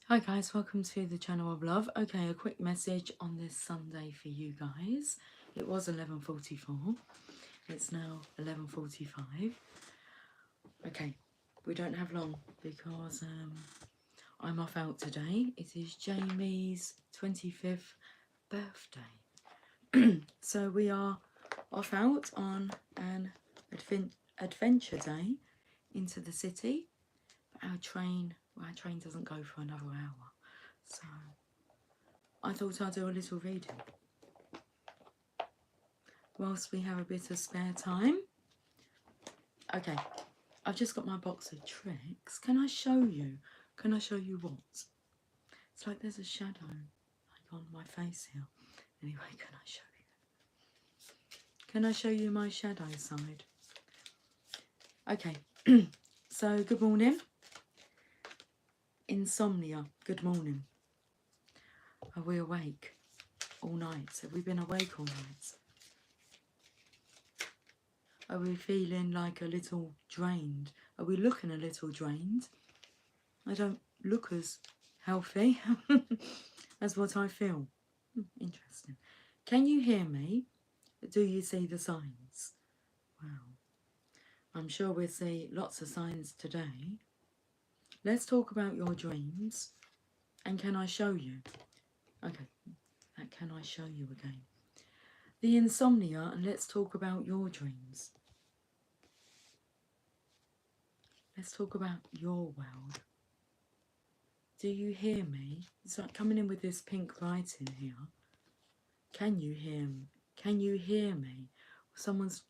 Hi guys, welcome to the channel of love. Okay, a quick message on this Sunday for you guys. It was 11:44. It's now 11:45. Okay, we don't have long because I'm off out today. It is Jamie's 25th birthday. So we are off out on an adventure day into the city. But our train doesn't go for another hour. So I thought I'd do a little reading whilst we have a bit of spare time. Okay, I've just got my box of tricks. Can I show you? Can I show you what? It's like there's a shadow like on my face here. Anyway, can I show you? Can I show you my shadow side? Okay, so good morning. Insomnia, good morning. Are we awake all night? Have we been awake all night? Are we feeling like a little drained? Are we looking a little drained? I don't look as healthy as what I feel. Interesting. Can you hear me? Do you see the signs? Well, I'm sure we'll see lots of signs today. Let's talk about your dreams. And can I show you? Okay, that can I show you again? The insomnia, and let's talk about your dreams. Let's talk about your world. Do you hear me? It's like coming in with this pink writing here. Can you hear me? Can you hear me? Someone's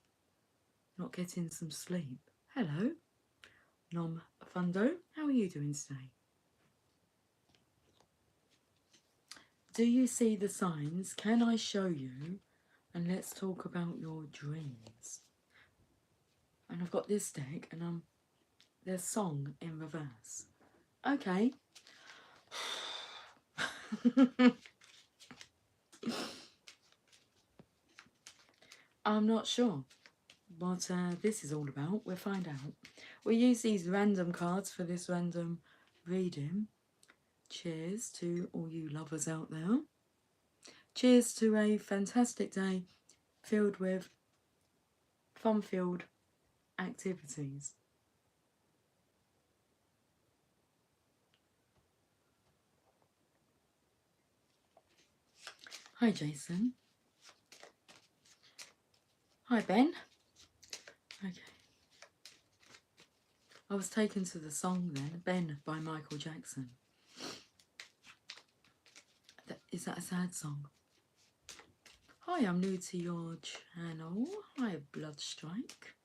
not getting some sleep. Hello, Nom Fundo. How are you doing today? Do you see the signs? Can I show you? And let's talk about your dreams. And I've got this deck, and there's song in reverse. Okay. I'm not sure what this is all about. We'll find out. We'll use these random cards for this random reading. Cheers to all you lovers out there. Cheers to a fantastic day filled with fun-filled activities. Hi, Jason. Hi, Ben. Okay. I was taken to the song then, Ben by Michael Jackson. Is that a sad song? Hi, I'm new to your channel. Hi, Bloodstrike.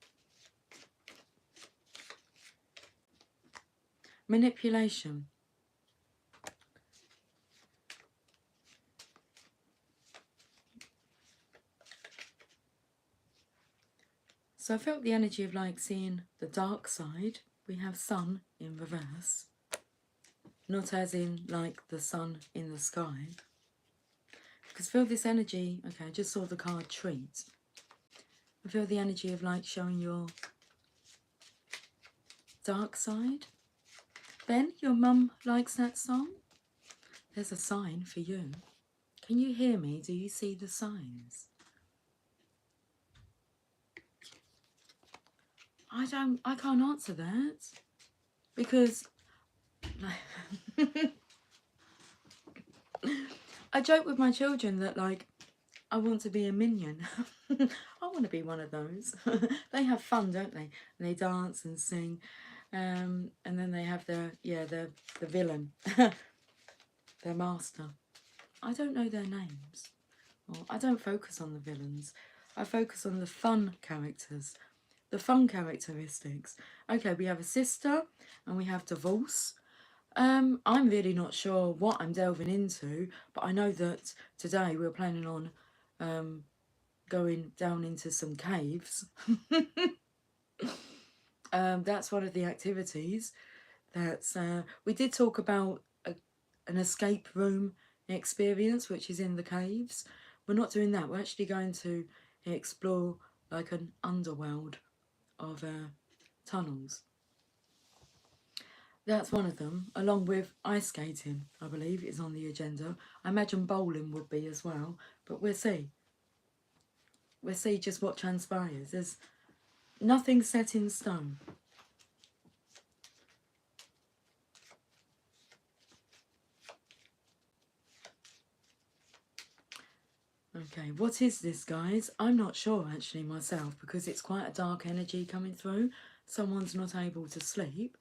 Manipulation. So I felt the energy of like seeing the dark side. We have sun in reverse. Not as in like the sun in the sky. Because feel this energy. Okay, I just saw the card treat. I feel the energy of like showing your dark side. Ben, your mum likes that song? There's a sign for you. Can you hear me? Do you see the signs? I can't answer that. Because I joke with my children that like I want to be a minion. I want to be one of those. They have fun, don't they? And they dance and sing. And then they have the villain, their master. I don't know their names. Well, I don't focus on the villains. I focus on the fun characters, the fun characteristics. Okay, we have a sister and we have divorce. I'm really not sure what I'm delving into, but I know that today we're planning on going down into some caves. That's one of the activities. That's we did talk about an escape room experience, which is in the caves. We're not doing that. We're actually going to explore like an underworld of tunnels. That's one of them, along with ice skating, I believe, is on the agenda. I imagine bowling would be as well, but we'll see. We'll see just what transpires. There's nothing set in stone. Okay, what is this, guys? I'm not sure actually myself, because it's quite a dark energy coming through. Someone's not able to sleep.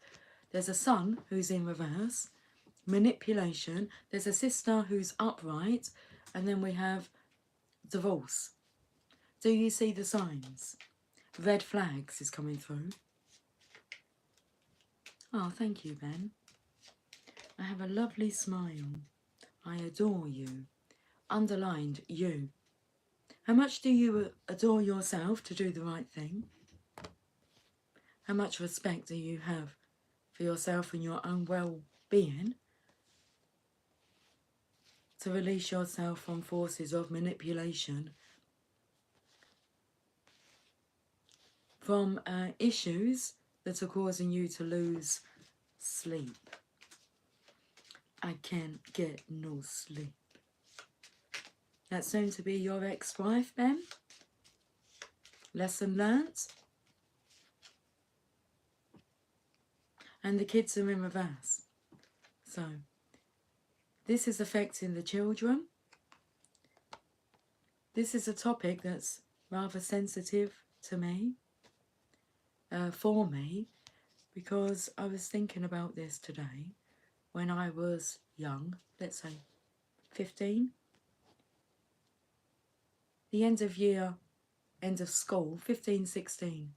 There's a son who's in reverse. Manipulation. There's a sister who's upright. And then we have divorce. Do you see the signs? Red flags is coming through. Oh, thank you, Ben. I have a lovely smile. I adore you. Underlined, you. How much do you adore yourself to do the right thing? How much respect do you have for yourself and your own well-being to release yourself from forces of manipulation, from issues that are causing you to lose sleep? I can't get no sleep. That's soon to be your ex-wife, Ben? Lesson learnt? And the kids are in reverse. So, this is affecting the children. This is a topic that's rather sensitive to me, for me, because I was thinking about this today when I was young, let's say 15. The end of year, end of school, 15, 16.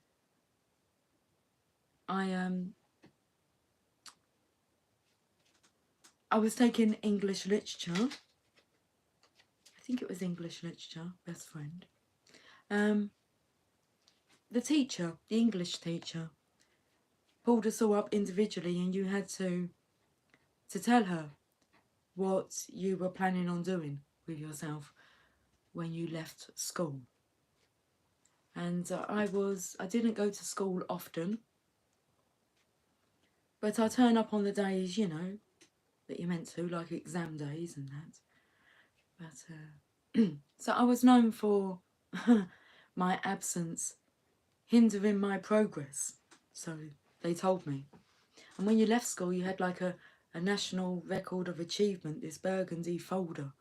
I was taking English literature. I think it was English literature, best friend. The teacher, the English teacher, pulled us all up individually, and you had to tell her what you were planning on doing with yourself when you left school. And I didn't go to school often, but I turn up on the days, you know, that you're meant to, like exam days and that. But so I was known for my absence hindering my progress, so they told me. And when you left school, you had like a national record of achievement, this burgundy folder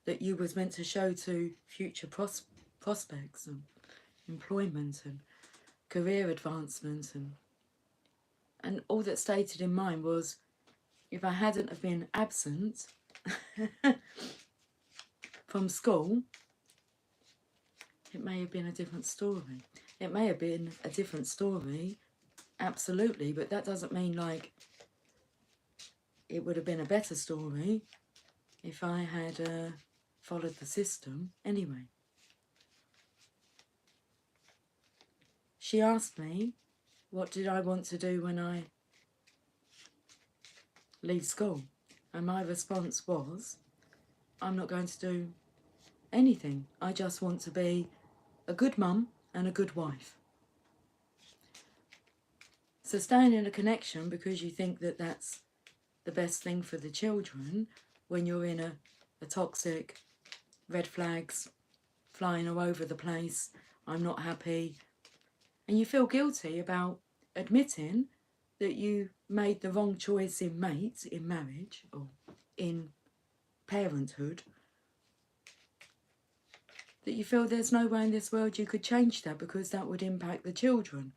that you was meant to show to future prospects and employment and career advancement, and all that stated in mine was, if I hadn't have been absent from school, it may have been a different story. It may have been a different story, absolutely, but that doesn't mean like it would have been a better story if I had followed the system. Anyway, she asked me what did I want to do when I leave school, and my response was, I'm not going to do anything. I just want to be a good mum and a good wife. So staying in a connection because you think that that's the best thing for the children, when you're in a toxic, red flags flying all over the place, I'm not happy, and you feel guilty about admitting that you made the wrong choice in marriage, or in parenthood, that you feel there's no way in this world you could change that because that would impact the children.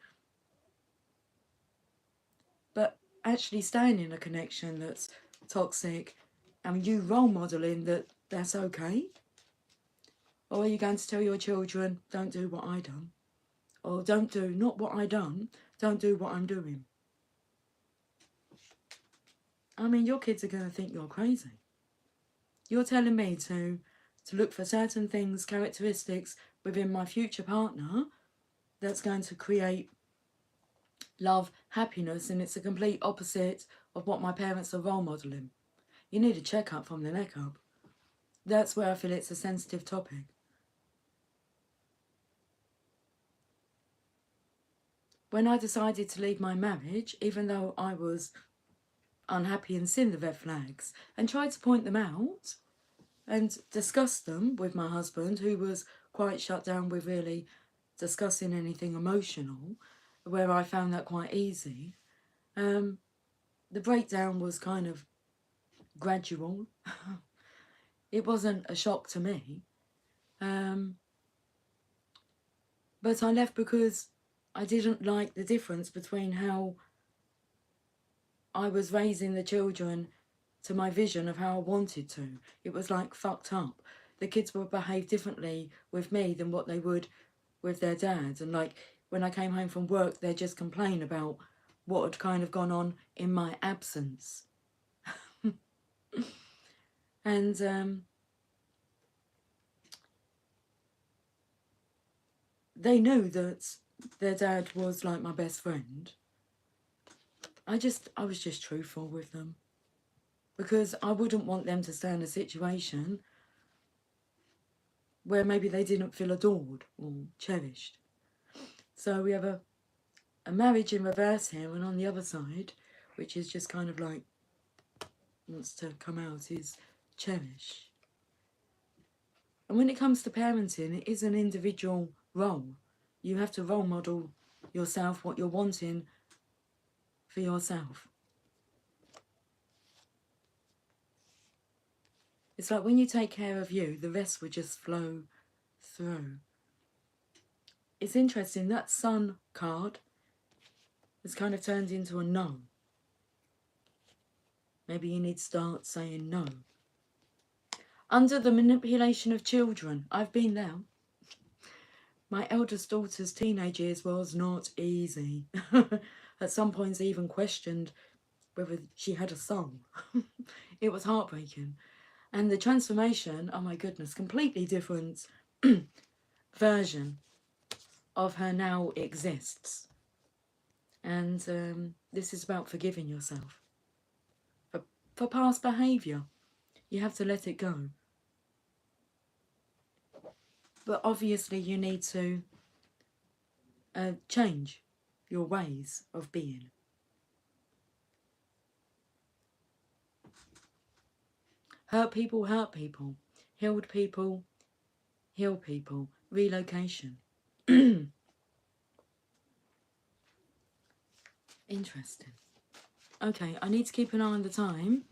But actually staying in a connection that's toxic and you role modelling that that's okay? Or are you going to tell your children, don't do what I done? Or don't do, not what I done, don't do what I'm doing? I mean, your kids are going to think you're crazy. You're telling me to look for certain things, characteristics within my future partner that's going to create love, happiness, and it's a complete opposite of what my parents are role modelling. You need a checkup from the neck up. That's where I feel it's a sensitive topic. When I decided to leave my marriage, even though I was unhappy and seen the red flags and tried to point them out and discuss them with my husband, who was quite shut down with really discussing anything emotional, where I found that quite easy. The breakdown was kind of gradual. It wasn't a shock to me. But I left because I didn't like the difference between how I was raising the children to my vision of how I wanted to. It was like fucked up. The kids would behave differently with me than what they would with their dads. And like when I came home from work, they'd just complain about what had kind of gone on in my absence. And they knew that their dad was like my best friend. I was just truthful with them, because I wouldn't want them to stay in a situation where maybe they didn't feel adored or cherished. So we have a marriage in reverse here, and on the other side, which is just kind of like wants to come out, is cherish. And when it comes to parenting, it is an individual role. You have to role model yourself, what you're wanting for yourself. It's like when you take care of you, the rest would just flow through. It's interesting, that sun card has kind of turned into a no. Maybe you need to start saying no. Under the manipulation of children, I've been there. My eldest daughter's teenage years was not easy. At some points I even questioned whether she had a soul. It was heartbreaking. And the transformation, oh my goodness, completely different version of her now exists. And this is about forgiving yourself. For past behaviour, you have to let it go. But obviously you need to change your ways of being. Hurt people, healed people, heal people, relocation. Interesting. Okay, I need to keep an eye on the time.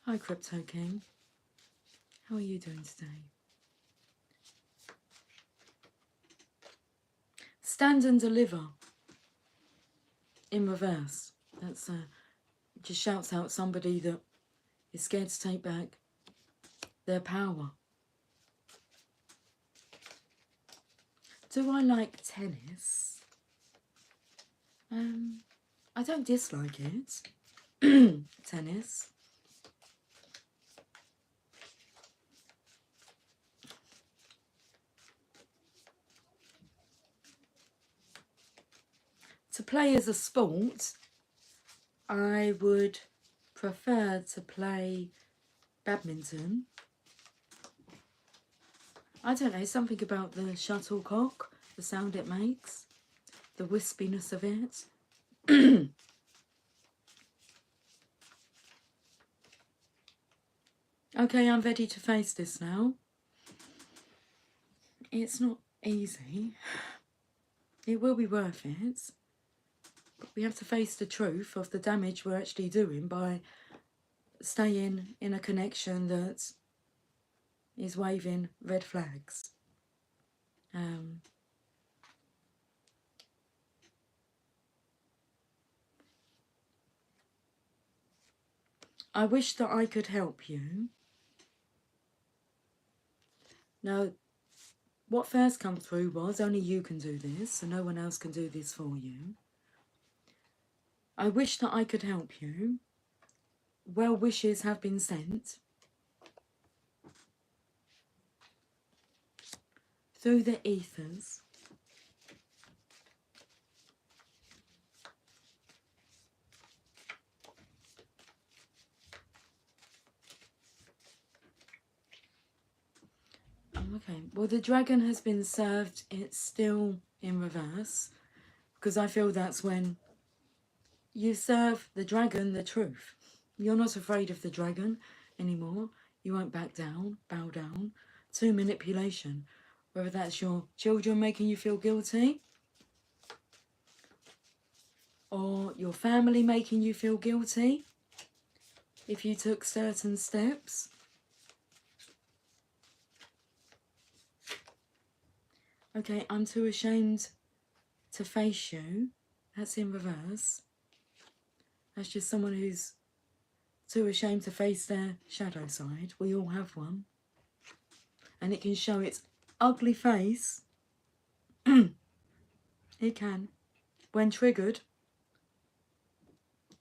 Hi, Crypto King. How are you doing today? Stand and deliver. In reverse. That's just shouts out somebody that is scared to take back their power. Do I like tennis? I don't dislike it. Tennis. To play as a sport, I would prefer to play badminton. I don't know, something about the shuttlecock, the sound it makes, the wispiness of it. Okay, I'm ready to face this now. It's not easy. It will be worth it. But we have to face the truth of the damage we're actually doing by staying in a connection that is waving red flags. I wish that I could help you. Now, what first come through was only you can do this, so no one else can do this for you. I wish that I could help you. Well wishes have been sent through the ethers. Okay, well, the dragon has been served. It's still in reverse, because I feel that's when you serve the dragon the truth. You're not afraid of the dragon anymore. You won't back down, bow down to manipulation. Whether that's your children making you feel guilty, or your family making you feel guilty if you took certain steps. Okay, I'm too ashamed to face you. That's in reverse. That's just someone who's too ashamed to face their shadow side. We all have one. And it can show its ugly face. It can. When triggered,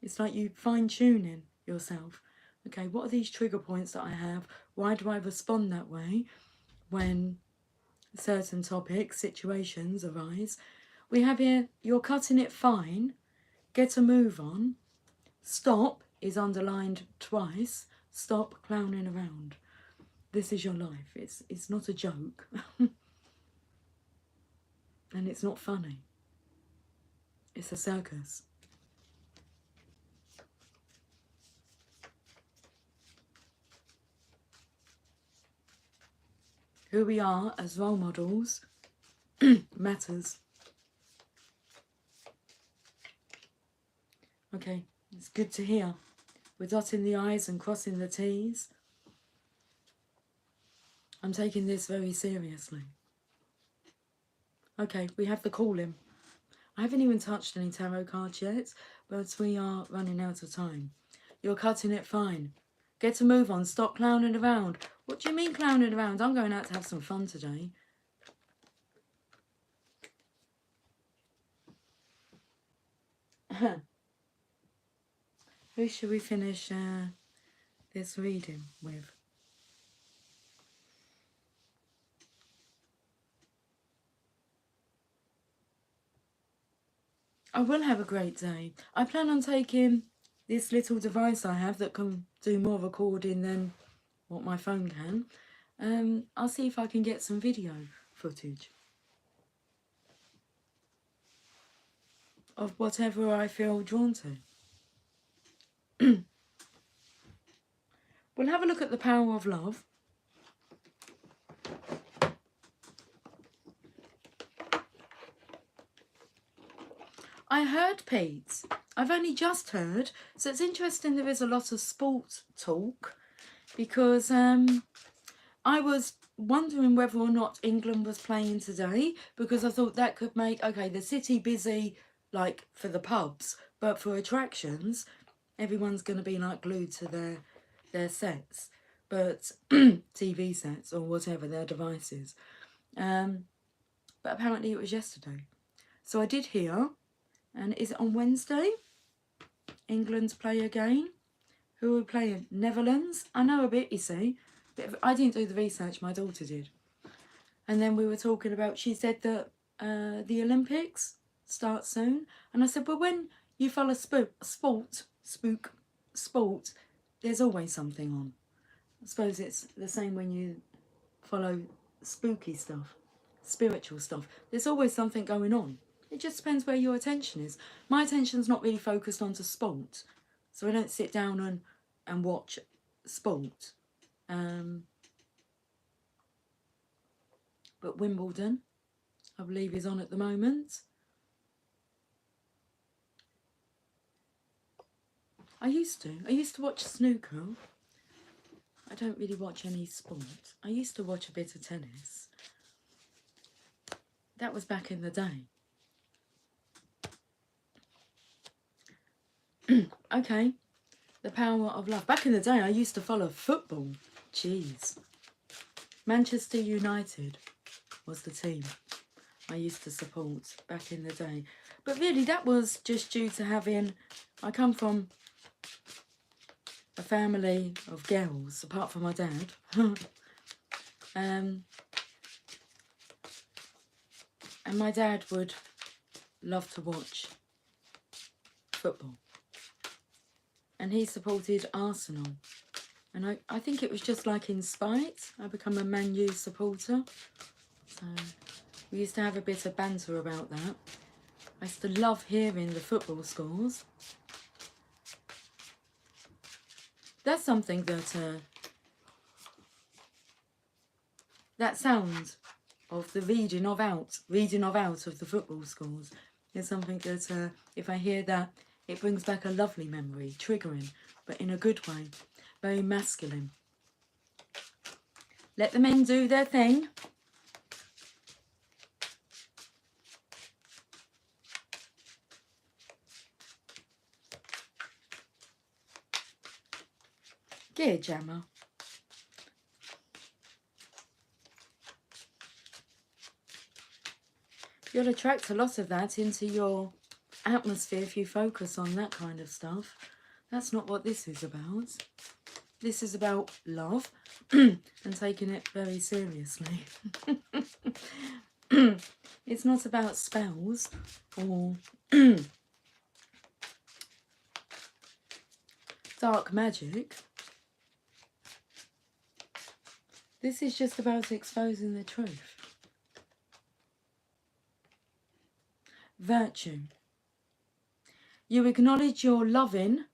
it's like you fine-tuning yourself. Okay, what are these trigger points that I have? Why do I respond that way when certain topics, situations arise? We have here, you're cutting it fine. Get a move on. Stop is underlined twice. Stop clowning around. This is your life. It's not a joke. And it's not funny. It's a circus. Who we are as role models matters. Okay, it's good to hear. We're dotting the I's and crossing the T's. I'm taking this very seriously. Okay, we have the calling. I haven't even touched any tarot cards yet, but we are running out of time. You're cutting it fine. Get a move on. Stop clowning around. What do you mean clowning around? I'm going out to have some fun today. Who should we finish this reading with? I will have a great day. I plan on taking this little device I have that can do more recording than what my phone can. I'll see if I can get some video footage of whatever I feel drawn to. We'll have a look at the power of love. I heard, Pete. I've only just heard. So it's interesting there is a lot of sport talk because I was wondering whether or not England was playing today because I thought that could make, okay, the city busy like for the pubs, but for attractions, everyone's going to be like glued to their sets, but TV sets or whatever, their devices. But apparently it was yesterday. So I did hear. And is it on Wednesday? England play again. Who are we playing? Netherlands? I know a bit, you see. I didn't do the research, my daughter did. And then we were talking about, she said that the Olympics start soon. And I said, well, when you follow sport, there's always something on. I suppose it's the same when you follow spooky stuff, spiritual stuff. There's always something going on. It just depends where your attention is. My attention's not really focused onto sport, so I don't sit down and watch sport. But Wimbledon, I believe, is on at the moment. I used to watch snooker. I don't really watch any sport. I used to watch a bit of tennis. That was back in the day. Okay, the power of love. Back in the day, I used to follow football. Jeez. Manchester United was the team I used to support back in the day. But really, that was just due to having... I come from a family of girls, apart from my dad. And my dad would love to watch football. And he supported Arsenal. And I think it was just like in spite. I become a Man U supporter. So We used to have a bit of banter about that. I used to love hearing the football scores. That's something that that sound of the reading of out of the football scores is something that if I hear that, it brings back a lovely memory, triggering, but in a good way, very masculine. Let the men do their thing. Gear jammer. You'll attract a lot of that into your atmosphere if you focus on that kind of stuff. That's not what this is about. This is about love and taking it very seriously. It's not about spells or dark magic. This is just about exposing the truth. Virtue. You acknowledge your loving,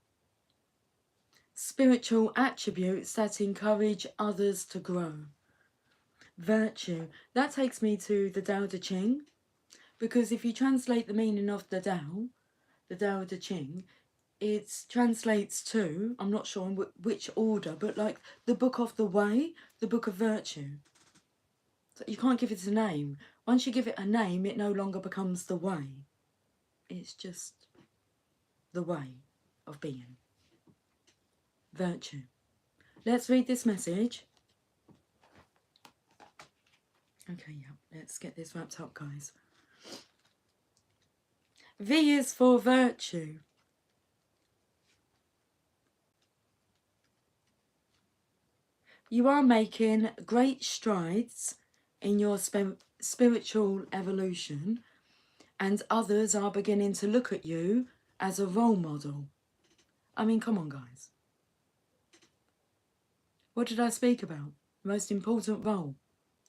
spiritual attributes that encourage others to grow. Virtue. That takes me to the Tao Te Ching, because if you translate the meaning of the Tao Te Ching, it translates to, I'm not sure in which order, but like the book of the way, the book of virtue. So you can't give it a name. Once you give it a name, it no longer becomes the way. It's just the way of being. Virtue. Let's read this message. Okay, yeah, let's get this wrapped up, guys. V is for virtue. You are making great strides in your spiritual evolution, and others are beginning to look at you as a role model. I mean, come on, guys. What did I speak about? The most important role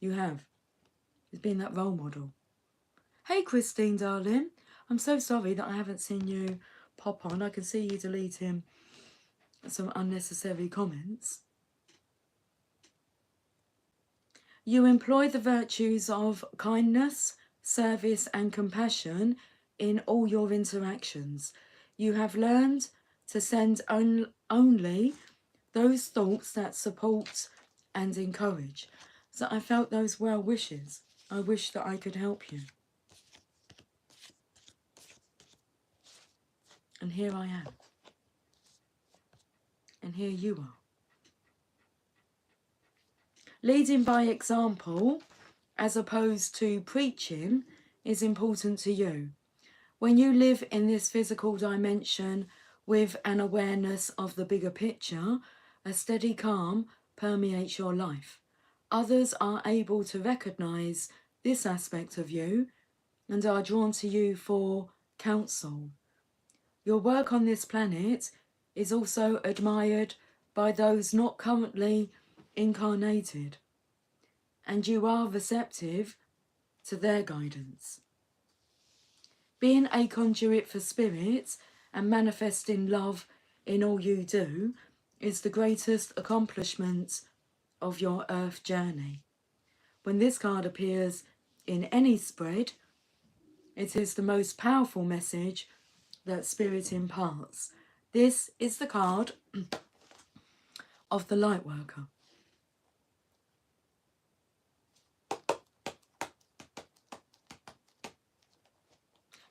you have is being that role model. Hey, Christine, darling. I'm so sorry that I haven't seen you pop on. I can see you deleting some unnecessary comments. You employ the virtues of kindness, service and compassion in all your interactions. You have learned to send only those thoughts that support and encourage. So I felt those well wishes. I wish that I could help you. And here I am. And here you are. Leading by example, as opposed to preaching, is important to you. When you live in this physical dimension with an awareness of the bigger picture, a steady calm permeates your life. Others are able to recognize this aspect of you and are drawn to you for counsel. Your work on this planet is also admired by those not currently incarnated, and you are receptive to their guidance. Being a conduit for spirits and manifesting love in all you do is the greatest accomplishment of your earth journey. When this card appears in any spread, it is the most powerful message that Spirit imparts. This is the card of the Lightworker.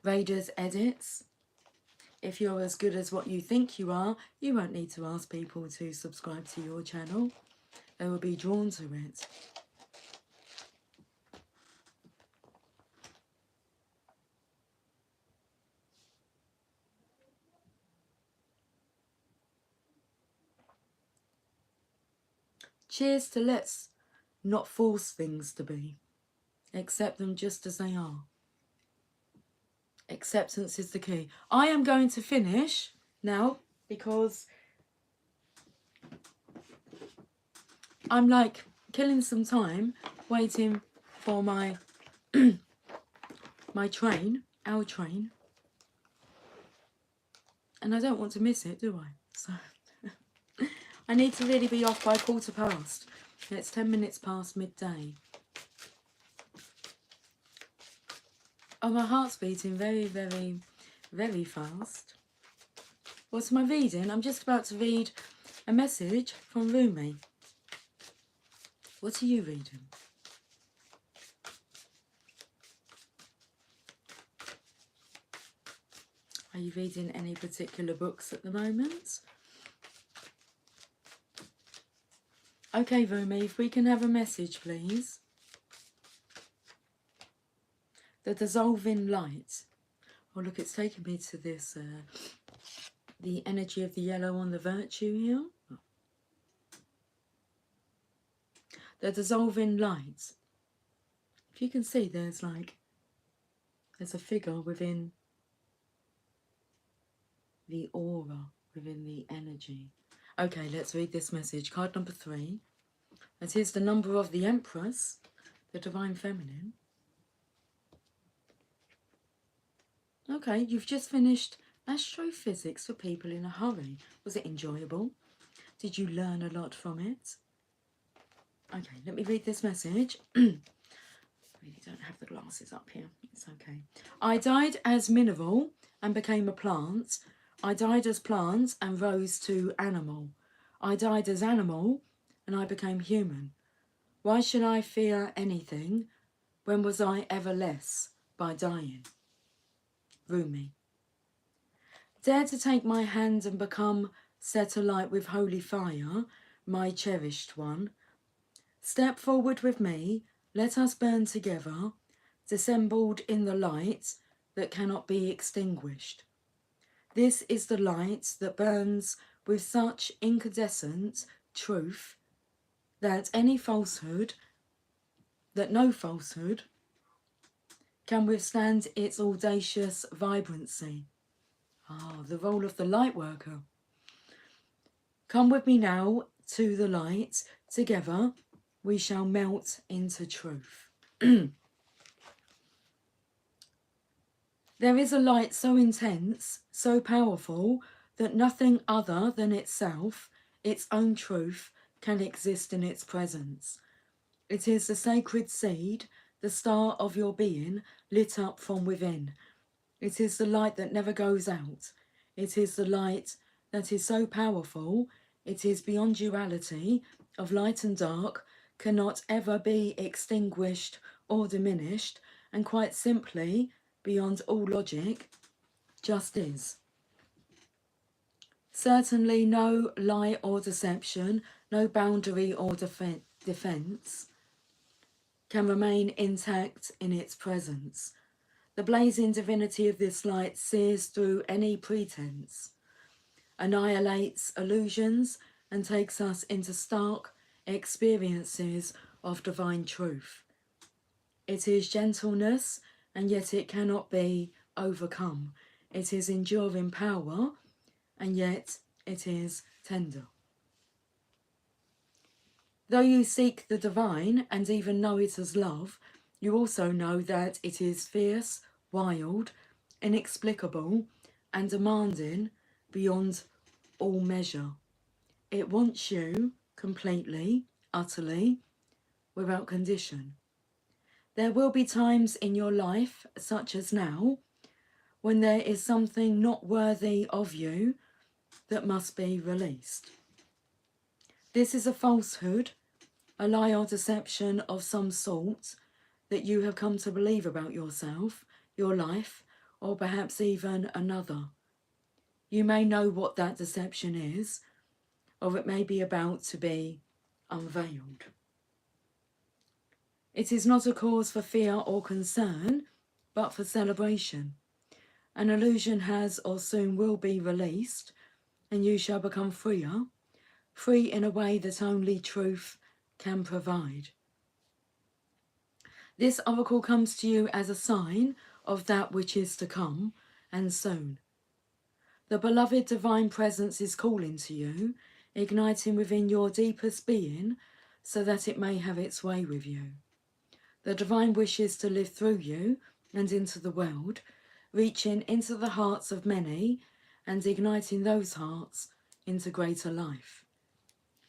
Raiders edits. If you're as good as what you think you are, you won't need to ask people to subscribe to your channel. They will be drawn to it. Cheers to let's not force things to be. Accept them just as they are. Acceptance is the key. I am going to finish now because I'm like killing some time waiting for my my train, our train, and I don't want to miss it, do I? So I need to really be off by 1:15. It's 10 minutes past midday. Oh, my heart's beating very, very, very fast. What's my reading? I'm just about to read a message from Rumi. What are you reading? Are you reading any particular books at the moment? Okay, Rumi, if we can have a message, please. The dissolving light. Oh, look, it's taking me to this, the energy of the yellow on the virtue here. Oh. The dissolving light. If you can see, there's a figure within the aura, within the energy. Okay, let's read this message. Card number 3. It is the number of the Empress, the Divine Feminine. Okay, you've just finished Astrophysics for People in a Hurry. Was it enjoyable? Did you learn a lot from it? Okay, let me read this message. I really don't have the glasses up here. It's okay. I died as mineral and became a plant. I died as plant and rose to animal. I died as animal and I became human. Why should I fear anything? When was I ever less by dying? Rumi. Dare to take my hand and become set alight with holy fire, my cherished one. Step forward with me, let us burn together, dissembled in the light that cannot be extinguished. This is the light that burns with such incandescent truth that no falsehood can withstand its audacious vibrancy. Ah, the role of the light worker. Come with me now to the light. Together we shall melt into truth. There is a light so intense, so powerful, that nothing other than itself, its own truth, can exist in its presence. It is the sacred seed, the star of your being, lit up from within. It is the light that never goes out. It is the light that is so powerful, it is beyond duality of light and dark, cannot ever be extinguished or diminished, and quite simply, beyond all logic, just is. Certainly no lie or deception, no boundary or defence can remain intact in its presence. The blazing divinity of this light sears through any pretense, annihilates illusions, and takes us into stark experiences of divine truth. It is gentleness, and yet it cannot be overcome. It is enduring power, and yet it is tender. Though you seek the divine and even know it as love, you also know that it is fierce, wild, inexplicable, and demanding beyond all measure. It wants you completely, utterly, without condition. There will be times in your life, such as now, when there is something not worthy of you that must be released. This is a falsehood, a lie or deception of some sort that you have come to believe about yourself, your life, or perhaps even another. You may know what that deception is, or it may be about to be unveiled. It is not a cause for fear or concern, but for celebration. An illusion has or soon will be released, and you shall become freer, free in a way that only truth can provide. This oracle comes to you as a sign of that which is to come, and soon. The beloved divine presence is calling to you, igniting within your deepest being, so that it may have its way with you. The divine wishes to live through you and into the world, reaching into the hearts of many and igniting those hearts into greater life.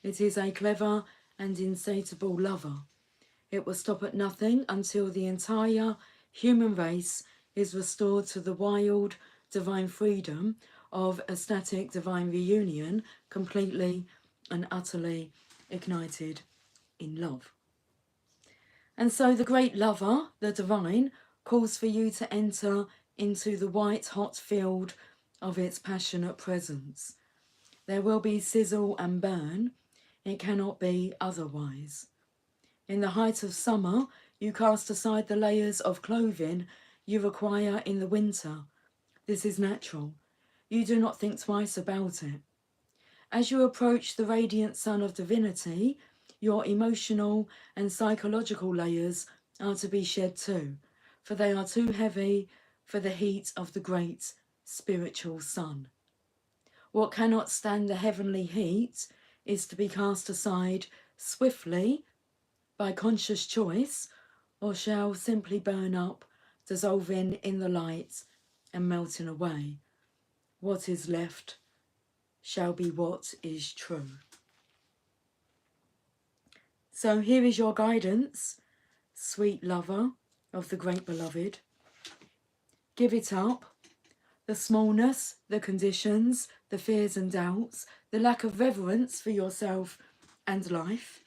It is a clever and insatiable lover. It will stop at nothing until the entire human race is restored to the wild divine freedom of ecstatic divine reunion, completely and utterly ignited in love. And so the great lover, the divine, calls for you to enter into the white hot field of its passionate presence. There will be sizzle and burn. It cannot be otherwise. In the height of summer, you cast aside the layers of clothing you require in the winter. This is natural. You do not think twice about it. As you approach the radiant sun of divinity, your emotional and psychological layers are to be shed too, for they are too heavy for the heat of the great spiritual sun. What cannot stand the heavenly heat is to be cast aside swiftly by conscious choice, or shall simply burn up, dissolving in the light and melting away. What is left shall be what is true. So here is your guidance, sweet lover of the great beloved. Give it up. The smallness, the conditions, the fears and doubts, the lack of reverence for yourself and life,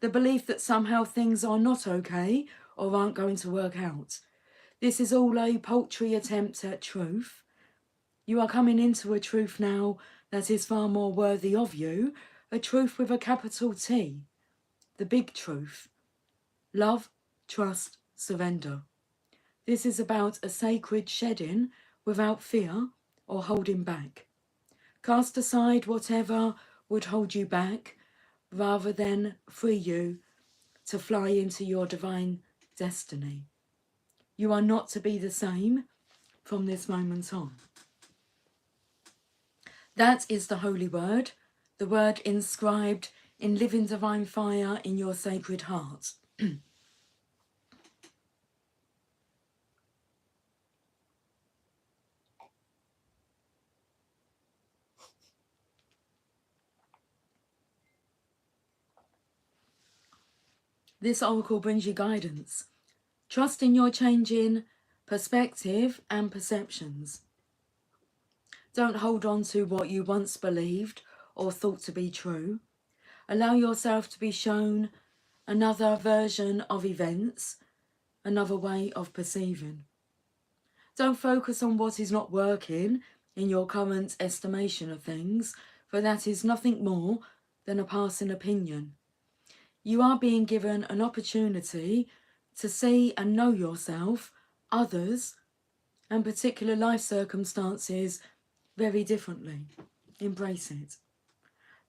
the belief that somehow things are not okay or aren't going to work out. This is all a paltry attempt at truth. You are coming into a truth now that is far more worthy of you, a truth with a capital T, the big truth. Love, trust, surrender. This is about a sacred shedding without fear or holding back. Cast aside whatever would hold you back, rather than free you to fly into your divine destiny. You are not to be the same from this moment on. That is the holy word, the word inscribed in living divine fire in your sacred heart. This oracle brings you guidance. Trust in your changing perspective and perceptions. Don't hold on to what you once believed or thought to be true. Allow yourself to be shown another version of events, another way of perceiving. Don't focus on what is not working in your current estimation of things, for that is nothing more than a passing opinion. You are being given an opportunity to see and know yourself, others, and particular life circumstances very differently. Embrace it.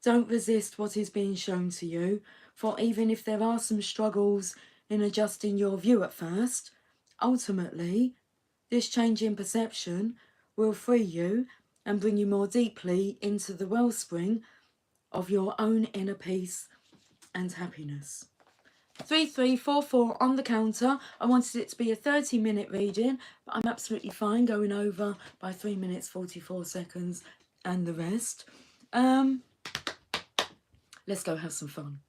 Don't resist what is being shown to you, for even if there are some struggles in adjusting your view at first, ultimately, this change in perception will free you and bring you more deeply into the wellspring of your own inner peace and happiness. 3344 on the counter. I wanted it to be a 30-minute reading, but I'm absolutely fine going over by 3 minutes 44 seconds and the rest. Let's go have some fun.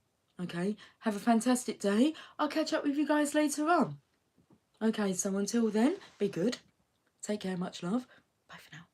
Okay, have a fantastic day. I'll catch up with you guys later on. Okay, so until then, be good. Take care, much love. Bye for now.